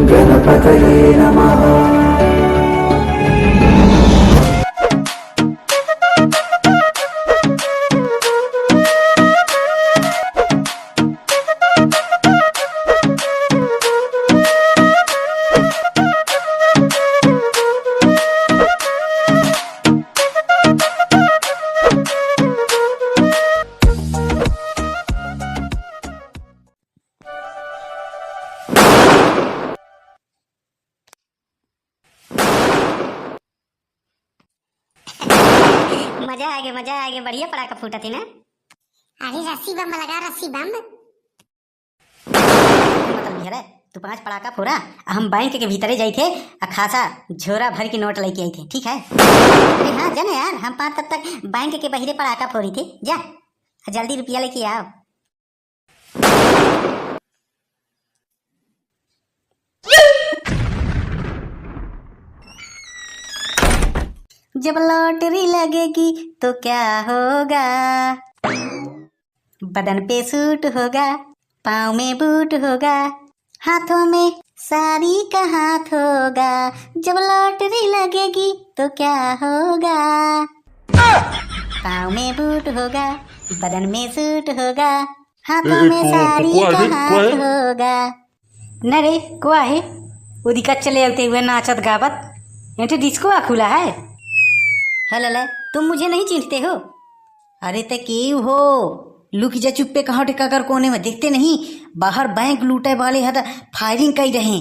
गणपतये नमः। मजा आ गया बढ़िया पड़ाका फूटा थी ना। अरे रस्सी बम लगा, रस्सी बम। मतलब है तू 5 पड़ाका फोड़ा, हम बैंक के भीतरे जाई थे आ खासा झोरा भर के नोट लेके आई थे, ठीक है। अरे हाँ जाने यार, हम 5 तब तक बैंक के बहिरे पड़ाका फोड़ी थे। जा जल्दी रुपया लेके आओ। जब लॉटरी लगेगी तो क्या होगा, बदन पे सूट होगा, पाँव में बूट होगा, हाथों में साड़ी का हाथ होगा। जब लॉटरी लगेगी तो क्या होगा, पाँव में बूट होगा, बदन में सूट होगा, हाथों में साड़ी का हाथ होगा। न रे कुआ है उदिका चले आते हुए नाचत गावत एंटे डिस्को खुला है। हेलो ले, तुम मुझे नहीं चिंतते हो? अरे ते केव हो, लुक जा चुप्पे कहाँ टिका कर कोने में, देखते नहीं बाहर बैंक लूटे वाले हैं, फायरिंग कर रहे।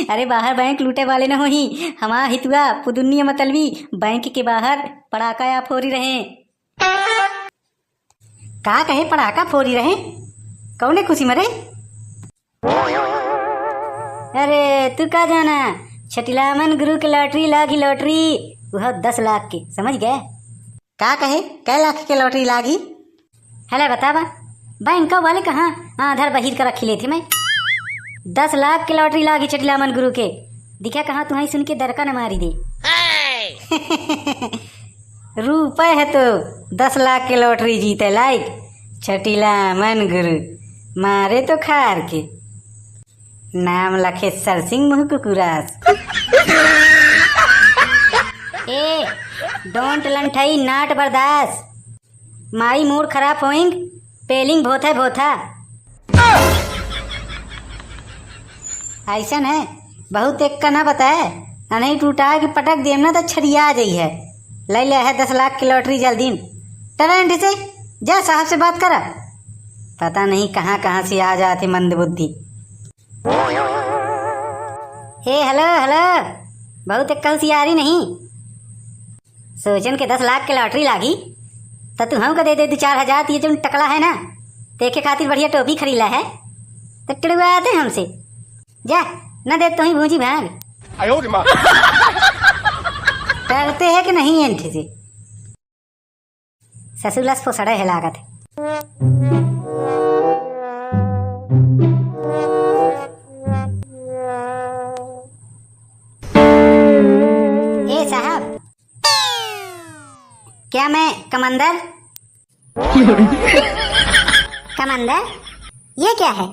अरे बाहर बैंक लूटे वाले न हो ही, हमारा हितुआ पुदुन्नी मतलबी बैंक के बाहर पड़ाका या फोरी रहे। का कहे पड़ाका फोरी रहे, कौने खुशी मरे? अरे तू का जाना, छटिलामन गुरु की लॉटरी लागी, लॉटरी वह 10 लाख की, समझ गए? का कहे कै लाख के लॉटरी लागी? हेले बतावा, बैंक वाले कहाँ आधार बहिर कर रखी ले थी मैं। 10 लाख की लॉटरी लागी छटिलामन गुरु के, दिखा कहाँ तुम्हारी सुन के दरका न मारी दे। रुपए है तो 10 लाख के लॉटरी जीते लाइक छटिलामन गुरु, मारे तो खार के नाम लखे सरसिंह मुँह कुकुरास। ए डोंट लंठाई नाट बर्दाश्त, माई मूड खराब होइंग, पेलिंग भोथा भोथा। ऐसा है बहुत एक का ना बताए, नहीं टूटा कि पटक देम ना तो छड़िया जाइ है। ले ले है 10 लाख की लॉटरी जल्दी टरेंट से जा, साहब से बात करा। पता नहीं कहाँ कहाँ से आ जाते मंदबुद्धि। हे हेलो हेलो, बहुत एक कल सियारी नहीं सोचन के 10 लाख के लॉटरी लागी तो तू हमको दे दे 2-4 हजार। ये जो टकला है ना, देखे खातिर बढ़िया टोपी खरीला है तो टिड़वाते हमसे। जा न दे तो ही भूजी भाग। डरते है कि नहीं एंठी से, ससुलस पोसड़े है लागत। क्या मैं कमंदर? कमंदर ये क्या है?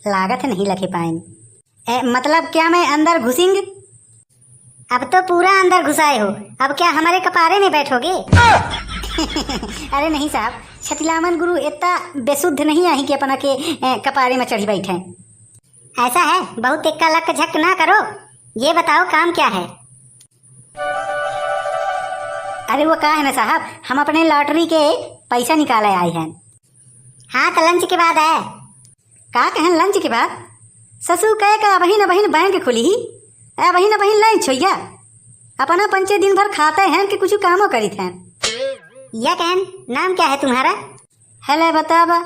लागत नहीं लगे पाएंगे। मतलब क्या मैं अंदर घुसेंगे? अब तो पूरा अंदर घुसाए हो, अब क्या हमारे कपारे में बैठोगे? अरे नहीं साहब, छटिलामन गुरु इतना बेसुद्ध नहीं आई कि अपना के कपारे में चढ़ी बैठे। ऐसा है बहुत एक का लक झक ना करो, ये बताओ काम क्या है? अरे वो कहा है ना साहब, हम अपने लॉटरी के पैसा निकाले आए हैं। हाँ तो लंच के बाद है। का कहें लंच के बाद? ससु कहे का बहिन बहिन बैंक खुली ही, बहिन बहिन लंच होइया अपना पंचे दिन भर खाते हैं कि कुछ कामों करी थे। यह कहन नाम क्या है तुम्हारा? हेले बताबा,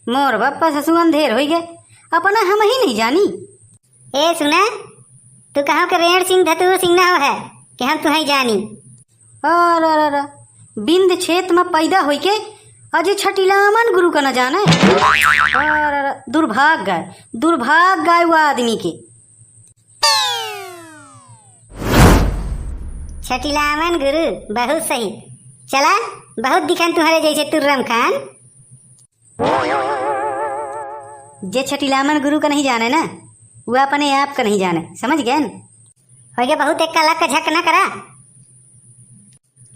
मोर बप्पा ससु अंधेर हो गए, अपना हम ही नहीं जानी। ए सुना, तू कहाँ के रेण सिंह धतूर सिंह ना हो है कि हम तुम्हें जानी। और बिंद क्षेत्र में पैदा होई के अजय छटिलामन गुरु का न जाना है। और दुर्भाग्य गाय वो आदमी के। छटिलामन गुरु बहुत सही, चला बहुत दिखन तुम्हारे जैसे तुर्रम खान। जे छटिलामन गुरु का नहीं जाने ना वो अपने आप का नहीं जाने, समझ गए न? हो गया बहुत एक का लक का झक न करा।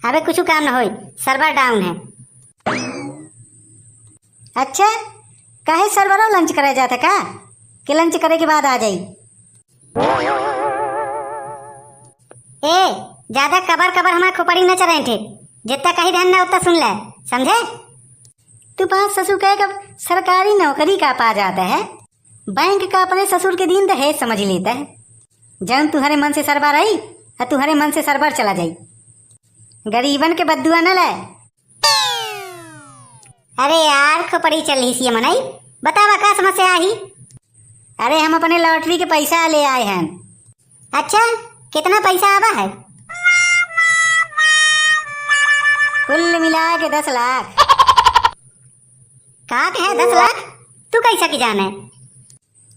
अबे कुछ काम न होई, सर्वर डाउन है। अच्छा काहे सर्वरों लंच करे जाते का कि लंच करे के बाद आ जाई? ए ज्यादा कबर कबर हमारे खोपड़ी न चढ़े थे, जितना कहीं ध्यान न उतना सुन ले, समझे? तू पास ससुर कहे कब सरकारी नौकरी का पा जाता है, बैंक का अपने ससुर के दिन दहेज समझ लेता है। जब तुम्हारे मन से सरबार आई और तुम्हारे मन से सरबार चला जाई, गरीबन के बद्दुआ न ले। अरे यार खोपड़ी चली सी मनाई, बतावा का समस्या आई? अरे हम अपने लॉटरी के पैसा ले आए हैं। अच्छा कितना पैसा आवा है? कुल मिला के 10 लाख। का है 10 लाख? तू कैसा की जाने?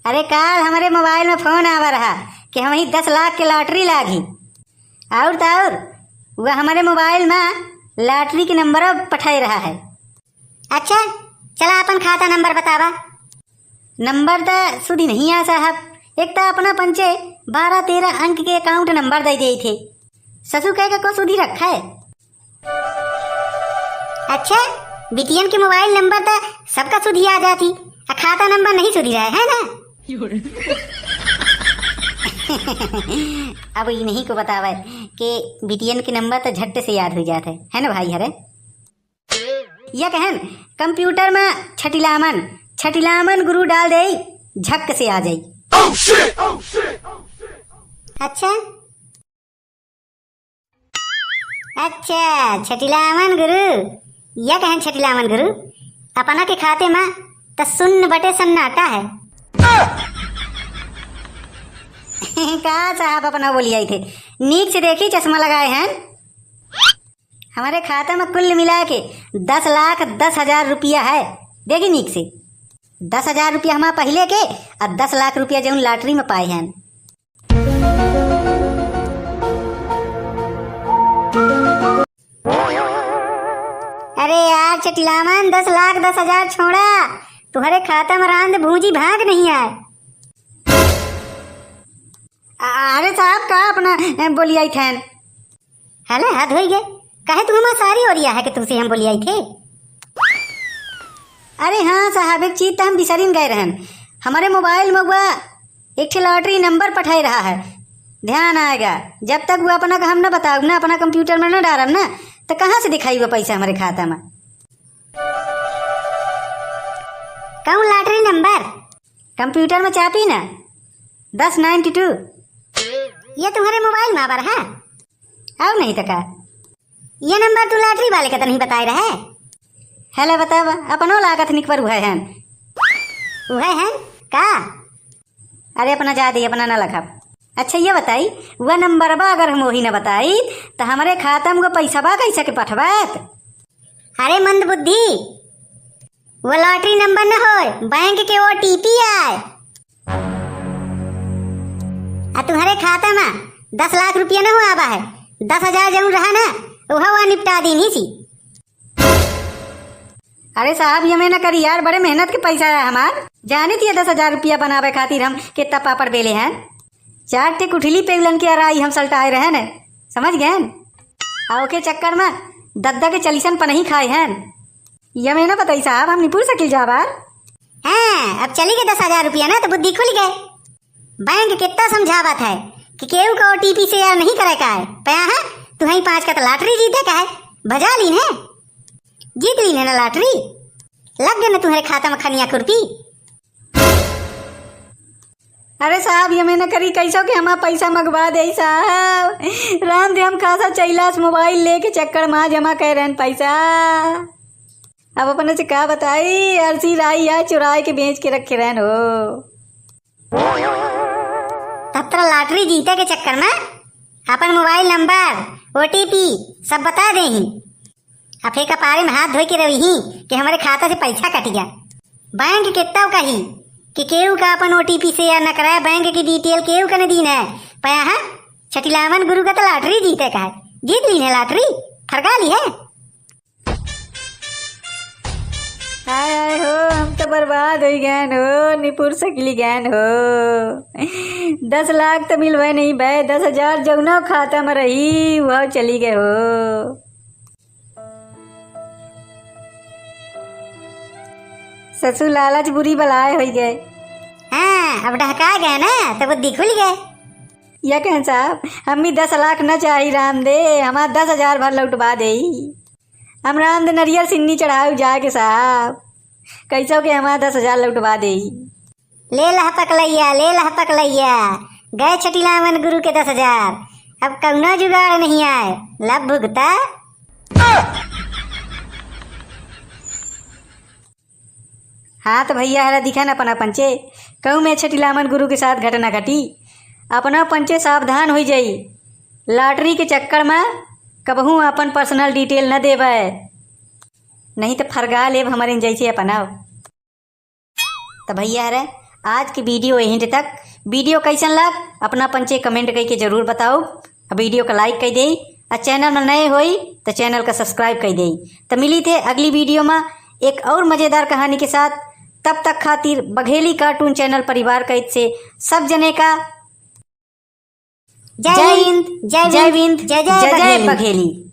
अरे काल हमारे मोबाइल में फोन आवा रहा कि हम ही 10 लाख के लॉटरी लागी, और तो और वह हमारे मोबाइल में लॉटरी के नंबर पठाई रहा है। अच्छा चला अपन खाता नंबर बतावा। नंबर तो सुधी नहीं आ साहब, एक तो अपना पंचे 12-13 अंक के अकाउंट नंबर दे दिए थे, ससुर कह का को सुधी रखा है। अच्छा बीटीएम के मोबाइल नंबर तो सबका सुधी आ जाती, खाता नंबर नहीं सुधी रहा है ना? अब इन्हीं को बतावा कि बीटीएन के नंबर तो झट से याद हो जाते है ना भाई? हरे यह कहन कंप्यूटर में छटिलामन गुरु डाल दे, झक से आ जाई। अच्छा अच्छा छटिलामन गुरु, यह कहन छटिलामन गुरु अपना के खाते में तो 0/सन्नाटा है। कहा साहब अपना बोली आई थे, नीक से देखी चश्मा लगाए हैं। हमारे खाता में कुल मिला के 10,10,000 रुपया है, देखी नीक से। 10,000 रुपया हमारा पहले के और 10 लाख रुपया जो लॉटरी में पाए हैं। अरे यार छटिलामन 10,10,000 छोड़ा, तुम्हारे खाता में रांद भूजी भाग नहीं आए। अरे साहब का अपना बोली आई थे। हेलो हाथ धोई गए, कहे तुम हमारा सारी हो रिया है कि तुमसे हम बोली आई थे। अरे हाँ साहब एक चीज तो हम बिसरीन गए रहन, हमारे मोबाइल में वह एक लॉटरी नंबर पठाई रहा है, ध्यान आएगा। जब तक वो अपना हम न बताओ ना, अपना कंप्यूटर में न डालम ना, तो कहाँ से दिखाई वो पैसा हमारे खाता में? कौन लॉटरी नंबर? कंप्यूटर में चापी ना 1092। ये तुम्हारे मोबाइल में आवर है? आओ नहीं तो का ये नंबर तू लॉटरी वाले का तो नहीं बताए रहे? हेलो बतावा अपनो लागत निक पर हुआ है का? अरे अपना जा दी, अपना न लखा। अच्छा ये बताई वह नंबर बा अगर हम वही न बताई तो हमारे खाता में पैसा बा कैसे के पठवात? अरे मंद बुद्धि, वो लॉटरी नंबर न हो, बैंक के OTP आए और तुम्हारे खाता में 10 लाख रुपया न हो आवा है। 10,000 जरूर रहा ना, वह निपटा दी नहीं सी। अरे साहब ये मैं न करी यार, बड़े मेहनत के पैसा है हमार। जाने थी 10,000 रुपया बनावे खातिर हम कितना पापड़ बेले हैं। 4 टे कुठली पेगलन के अराई हम सल्टाए रहे न, समझ गए? आओ के चक्कर में दद्दा के चलीसन पनही खाए हैं। ये मैं न बताई साहब, हम निपुर सकिल जाबार। हाँ अब चली गए 10,000 रुपया ना तो बुद्धि खुल गए। बैंक कितना समझावत है कि केहू का OTP से यार नहीं करे का है। पया है तुम्हें 5 का तो लॉटरी जीते का है, भजा ली है, जीत ली है ना लॉटरी, लग गए ना तुम्हारे खाता में खनिया खुरपी। अरे साहब ये मैंने करी कैसो कि हमारा पैसा मंगवा दे साहब, राम दे हम खासा चैलास मोबाइल लेके चक्कर में जमा कर रहे हैं पैसा। अब अपने से क्या बताई, अर्सी लाई या चुराए के बेच के रखे रहन हो। तब तो लॉटरी जीते के चक्कर में अपन मोबाइल नंबर OTP सब बता दे ही, अफे का पारे में हाथ धोई के रही ही कि हमारे खाता से पैसा कट गया। बैंक कितना कही कि केहू का अपन OTP से या न कराए, बैंक की डिटेल केहू का न दी है। पया है छटिलामन गुरु का तो लॉटरी जीते का है, जीत ली है लॉटरी, फरगा ली है। हाय हाय हो, हम तो बर्बाद हो गैन हो, निपुर सकली गैन हो। 10 लाख तो मिलवे नहीं बे, 10,000 जौना खाता में रही वह चली गए हो। ससुर लालच बुरी बलाय हो गए। हाँ अब ढका गए ना तो बुद्धि खुल गए। या कहन साहब हम भी 10 लाख न चाही राम दे, हमार 10,000 भर लौटवा दे। हम राम दे नरियल सिन्नी चढ़ाऊ जाके साहब, कैसो के हमार 10,000 लौटवा दे। ले लह पकलैया, ले लह पकलैया, गए छटीलामन गुरु के 10,000। अब कौनो जुगाड़ नहीं आए, लब भुगता। हाँ तो भैया हरा दिखा न अपना पंचे, कहूँ मैं छटीलामन गुरु के साथ घटना घटी। अपना पंचे सावधान हो जाई, लॉटरी के चक्कर में कबहू अपन पर्सनल डिटेल न देवे, नहीं तो फरगा लेब हमारे जैसे अपनाओ। तो भैया हरे आज की वीडियो यहीं तक। वीडियो कैसन लग अपना पंचे कमेंट करके जरूर बताओ। वीडियो को लाइक कर दे, और चैनल में नए होई तो चैनल का सब्सक्राइब कर दे। तो मिली थे अगली वीडियो में एक और मज़ेदार कहानी के साथ। तब तक खातिर बघेली कार्टून चैनल परिवार कैद से सब जने का जय हिंद, जय हिंद, जय जय जय बघेली।